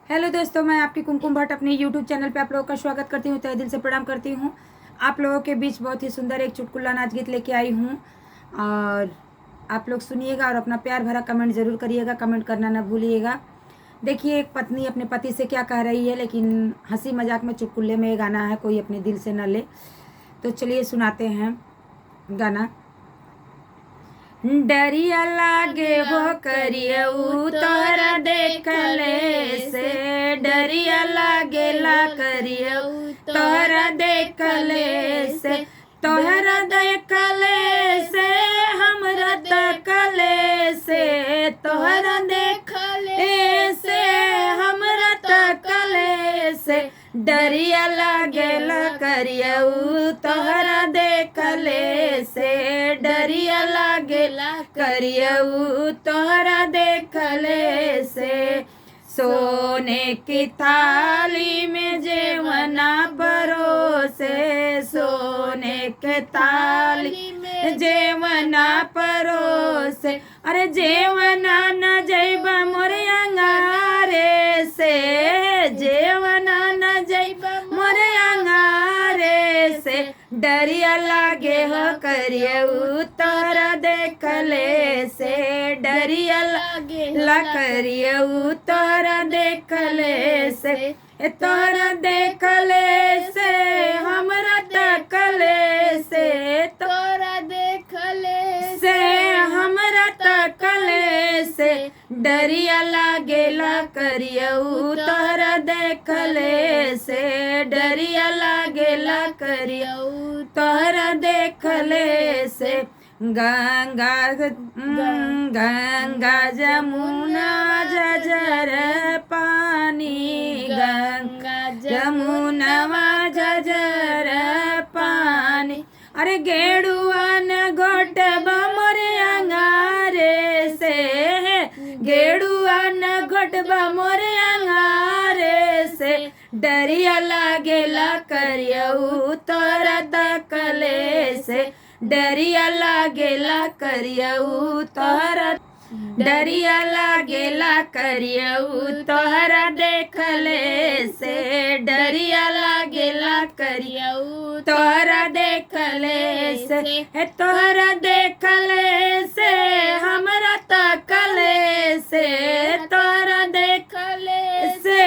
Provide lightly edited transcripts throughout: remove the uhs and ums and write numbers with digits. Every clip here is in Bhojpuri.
हेलो दोस्तों, मैं आपकी कुमकुम भट्ट अपने यूट्यूब चैनल पे आप लोगों का स्वागत करती हूँ। तहे दिल से प्रणाम करती हूँ। आप लोगों के बीच बहुत ही सुंदर एक चुटकुला नाच गीत लेके आई हूँ और आप लोग सुनिएगा और अपना प्यार भरा कमेंट ज़रूर करिएगा। कमेंट करना ना भूलिएगा। देखिए, एक पत्नी अपने पति से क्या कह रही है, लेकिन हंसी मजाक में चुटकुले में ये गाना है, कोई अपने दिल से न ले। तो चलिए सुनाते हैं गाना। डरिया लागे हो करियऊ तोहरा देखले से, डरिया लागे ला करियऊ तोहरा देखले से, तोहरा देखले से हमरा तकले से, तोहरा देखले से हमरा तकले से, डरिया लागे ला करियऊ तोहरा देखले से, डरिया लागेला करियऊ तोहरा देखले से। सोने की थाली में जेवना परोसे, सोने के थाली में जेवना परोसे, अरे जेवना न जैबा मोरे अंगारे से, जेवना न जैबा मोरे अंगारे से, डरिया लागे हो करियऊ तोहरा देखले से, डरिया लागे ला करियऊ तोहरा देखले से, तोहरा देखले से हमरा तकले से, तोहरा देखले से हमरा तकले से, डरिया लागेला करियऊ तोहरा देखले से, डरिया लागेला करियऊ तोहरा देखले से। गंगा गंगा जमुना झझर पानी, गंगा जमुनवा झझर पानी, अरे गेड़ुआ न घोटबा मोरे अंगारे से, गेड़ुआ न घोटबा मोरे अंगारे से, डरिया लागेला करियऊ तोहरा तकले से, डरिया लागेला करियऊ तोहरा, डरिया लागेला करियऊ तोहरा देखले से, डरिया लागेला करियऊ तोहरा देखले से, तोहरा देखले से हमरा तकले से, तोहरा देखले से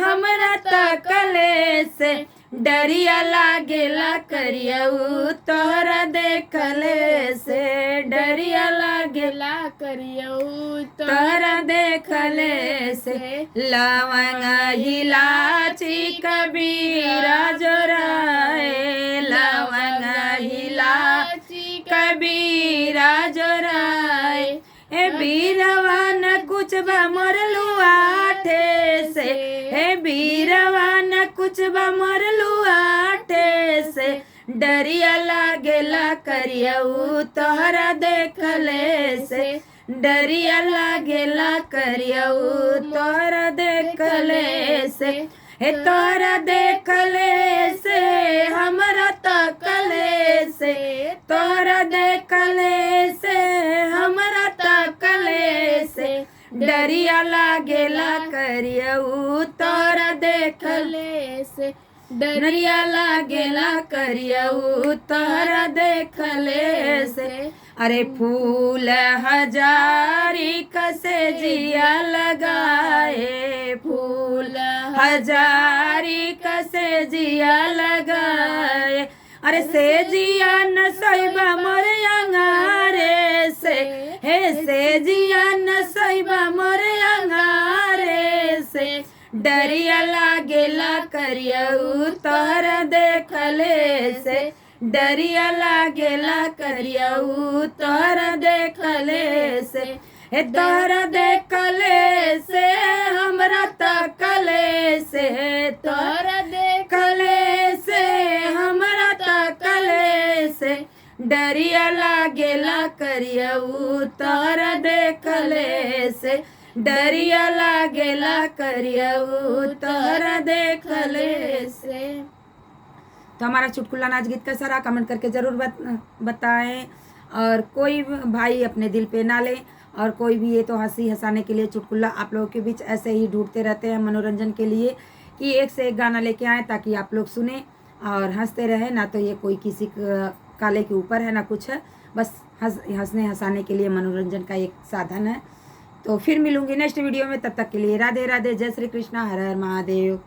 हमरा तकले से, डरिया लागेला करियऊ तोहरा देखले से, डरिया लागेला करियऊ तोहरा देखले से। लवंग इलायची कबीरा जोराए, लवंग इलायची कबीरा जोराए, ए बीरवा न कुछ बा मोर लुआठे से, ए बीरवा न कुछ बा मोर लुआठे से, डरिया लागेला करियऊ तोहरा देखले से, डरिया लागेला करियऊ तोहरा देखले से, तोहरा देखले से हमरा तकले से, तोहरा देखले से हमरा तकले से, डरिया लागेला करियऊ तोहरा देखले से, डरिया लागेला करियऊ तोहरा देखले से। अरे फूल हजारी कसे जिया लगाए, फूल हजारी कसे जिया लगाए, अरे से जिया न सैबा मोरे अंगारे से, हे से जिया न सैबा मोरे अंगारे से, डरिया लागेला करियऊ तोहरा देखले से, डरिया लागेला करियऊ तोहरा देखले से, तोहरा देखले से हमरा तकले से, तोहरा देखले से हमरा तकले से, डरिया लागेला करियऊ तोहरा देखले से, डरिया लागेला करियऊ तोहरा देखले से। तो हमारा चुटकुला नाच गीत कैसा रहा कमेंट करके ज़रूर बताएं। और कोई भाई अपने दिल पे ना ले और कोई भी ये तो हंसी हंसाने के लिए चुटकुला आप लोगों के बीच ऐसे ही ढूंढते रहते हैं मनोरंजन के लिए कि एक से एक गाना लेके आए ताकि आप लोग सुने और हंसते रहे। ना तो ये कोई किसी काले के ऊपर है ना कुछ है, बस हंसने हंसाने के लिए मनोरंजन का एक साधन है। तो फिर मिलूंगी नेक्स्ट वीडियो में, तब तक के लिए राधे राधे, जय श्री कृष्णा, हर हर महादेव।